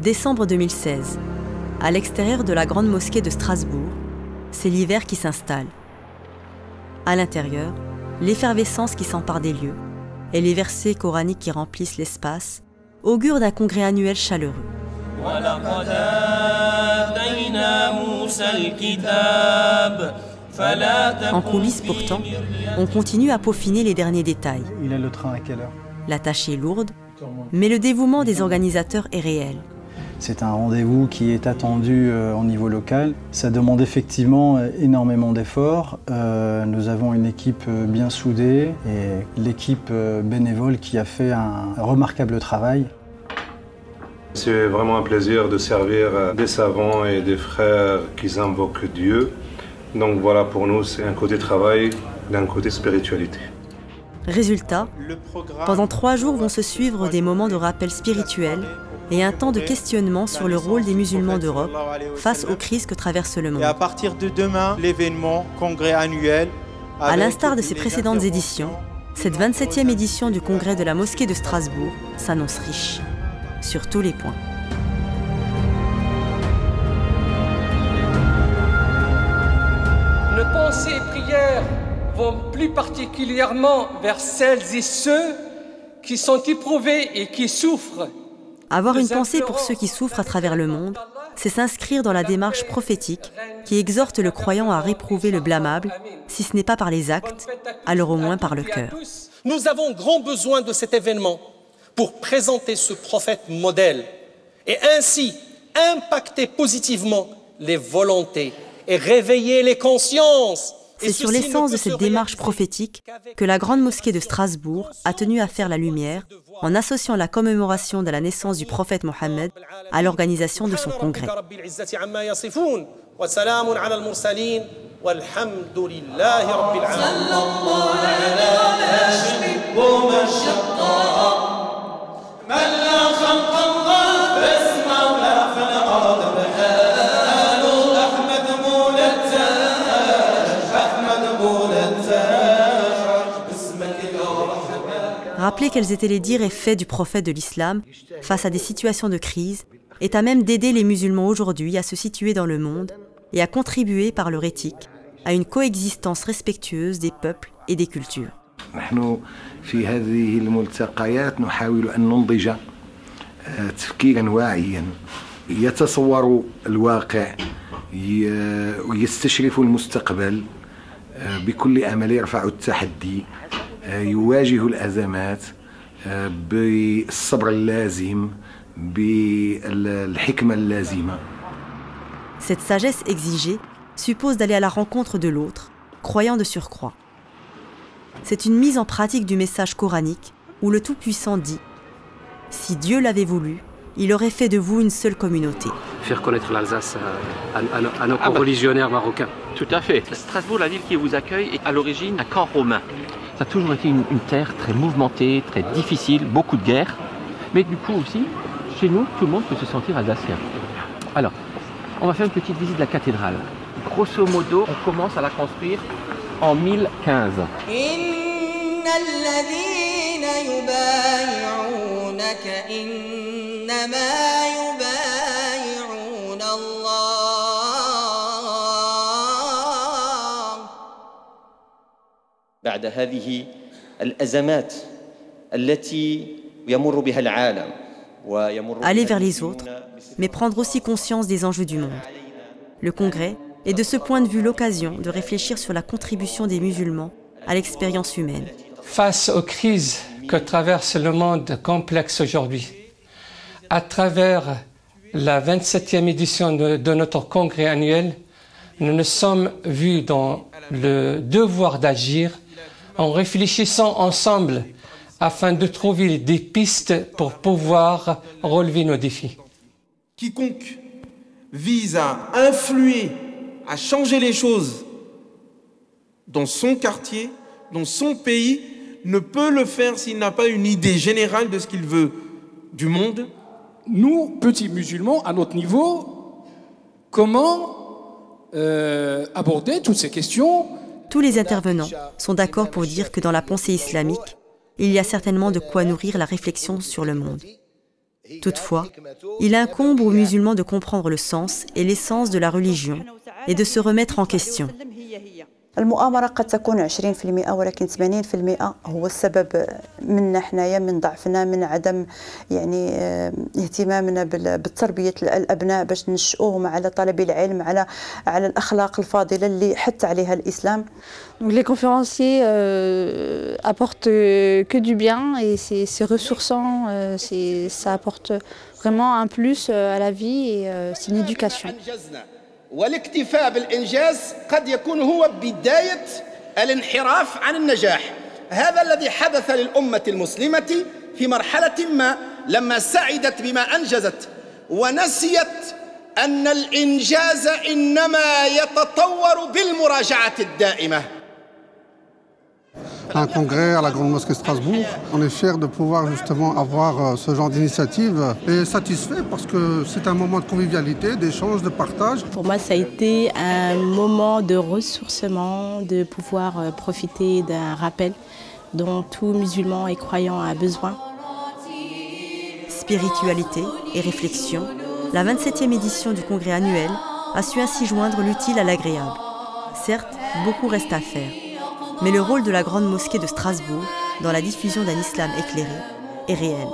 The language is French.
Décembre 2016. À l'extérieur de la grande mosquée de Strasbourg, c'est l'hiver qui s'installe. À l'intérieur, l'effervescence qui s'empare des lieux et les versets coraniques qui remplissent l'espace augurent d'un congrès annuel chaleureux. En coulisses pourtant, on continue à peaufiner les derniers détails. Il a le train à quelle heure? La tâche est lourde, mais le dévouement des organisateurs est réel. C'est un rendez-vous qui est attendu au niveau local. Ça demande effectivement énormément d'efforts. Nous avons une équipe bien soudée et l'équipe bénévole qui a fait un remarquable travail. C'est vraiment un plaisir de servir des savants et des frères qui invoquent Dieu. Donc voilà, pour nous, c'est un côté travail, d'un côté spiritualité. Résultat, pendant 3 jours vont se suivre des moments de rappel spirituel et un temps de questionnement sur le rôle des musulmans d'Europe face aux crises que traverse le monde. Et à partir de demain, l'événement congrès annuel. À l'instar de ses précédentes éditions, cette 27e édition du congrès de la mosquée de Strasbourg s'annonce riche, sur tous les points. Nos pensées et prières vont plus particulièrement vers celles et ceux qui sont éprouvés et qui souffrent. Avoir une pensée pour ceux qui souffrent à travers le monde, c'est s'inscrire dans la démarche prophétique qui exhorte le croyant à réprouver le blâmable, si ce n'est pas par les actes, alors au moins par le cœur. Nous avons grand besoin de cet événement pour présenter ce prophète modèle et ainsi impacter positivement les volontés et réveiller les consciences. C'est sur l'essence de cette démarche prophétique que la grande mosquée de Strasbourg a tenu à faire la lumière en associant la commémoration de la naissance du prophète Mohammed à l'organisation de son congrès. Rappeler quels étaient les dires et faits du prophète de l'islam face à des situations de crise est à même d'aider les musulmans aujourd'hui à se situer dans le monde et à contribuer par leur éthique à une coexistence respectueuse des peuples et des cultures. نحن في هذه الملتقيات نحاول أن ننضج تفكيرا واعيا يتصور الواقع ويستشرف المستقبل بكل أمل يرفع التحدي يواجه الأزمات بالصبر اللازم بالحكمة اللازمة. Cette sagesse exigée suppose d'aller à la rencontre de l'autre, croyant de surcroît. C'est une mise en pratique du message coranique où le Tout-Puissant dit « Si Dieu l'avait voulu, il aurait fait de vous une seule communauté. » Faire connaître l'Alsace à nos co-religionnaires marocains. Tout à fait. Strasbourg, la ville qui vous accueille, est à l'origine un camp romain. Ça a toujours été une terre très mouvementée, très difficile, beaucoup de guerres. Mais du coup aussi, chez nous, tout le monde peut se sentir alsacien. Alors, on va faire une petite visite de la cathédrale. Grosso modo, on commence à la construire en 1015. بعد هذه الأزمات التي يمر بها العالم Aller vers les autres, mais prendre aussi conscience des enjeux du monde. Le congrès est de ce point de vue l'occasion de réfléchir sur la contribution des musulmans à l'expérience humaine. Face aux crises que traverse le monde complexe aujourd'hui, à travers la 27e édition de notre congrès annuel, nous nous sommes vus dans le devoir d'agir en réfléchissant ensemble afin de trouver des pistes pour pouvoir relever nos défis. Quiconque vise à influer, à changer les choses dans son quartier, dans son pays, ne peut le faire s'il n'a pas une idée générale de ce qu'il veut du monde. Nous, petits musulmans, à notre niveau, comment aborder toutes ces questions? Tous les intervenants sont d'accord pour dire que dans la pensée islamique, il y a certainement de quoi nourrir la réflexion sur le monde. Toutefois, il incombe aux musulmans de comprendre le sens et l'essence de la religion et de se remettre en question. المؤامرة قد تكون 20% ولكن 80% هو السبب منا حنايا من ضعفنا من عدم يعني اهتمامنا بالتربية الأبناء باش نشؤوهم على طلب العلم على الأخلاق الفاضلة اللي حث عليها الإسلام. Donc les conférenciers apportent que du bien et c'est ressourçant, ça apporte vraiment un plus à la vie et c'est une éducation. والاكتفاء بالإنجاز قد يكون هو بداية الانحراف عن النجاح. هذا الذي حدث للأمة المسلمة في مرحلة ما لما سعدت بما أنجزت ونسيت أن الإنجاز إنما يتطور بالمراجعة الدائمة. Un congrès à la Grande Mosquée de Strasbourg. On est fiers de pouvoir justement avoir ce genre d'initiative et satisfait parce que c'est un moment de convivialité, d'échange, de partage. Pour moi, ça a été un moment de ressourcement, de pouvoir profiter d'un rappel dont tout musulman et croyant a besoin. Spiritualité et réflexion, la 27e édition du congrès annuel a su ainsi joindre l'utile à l'agréable. Certes, beaucoup reste à faire. Mais le rôle de la Grande Mosquée de Strasbourg dans la diffusion d'un islam éclairé est réel.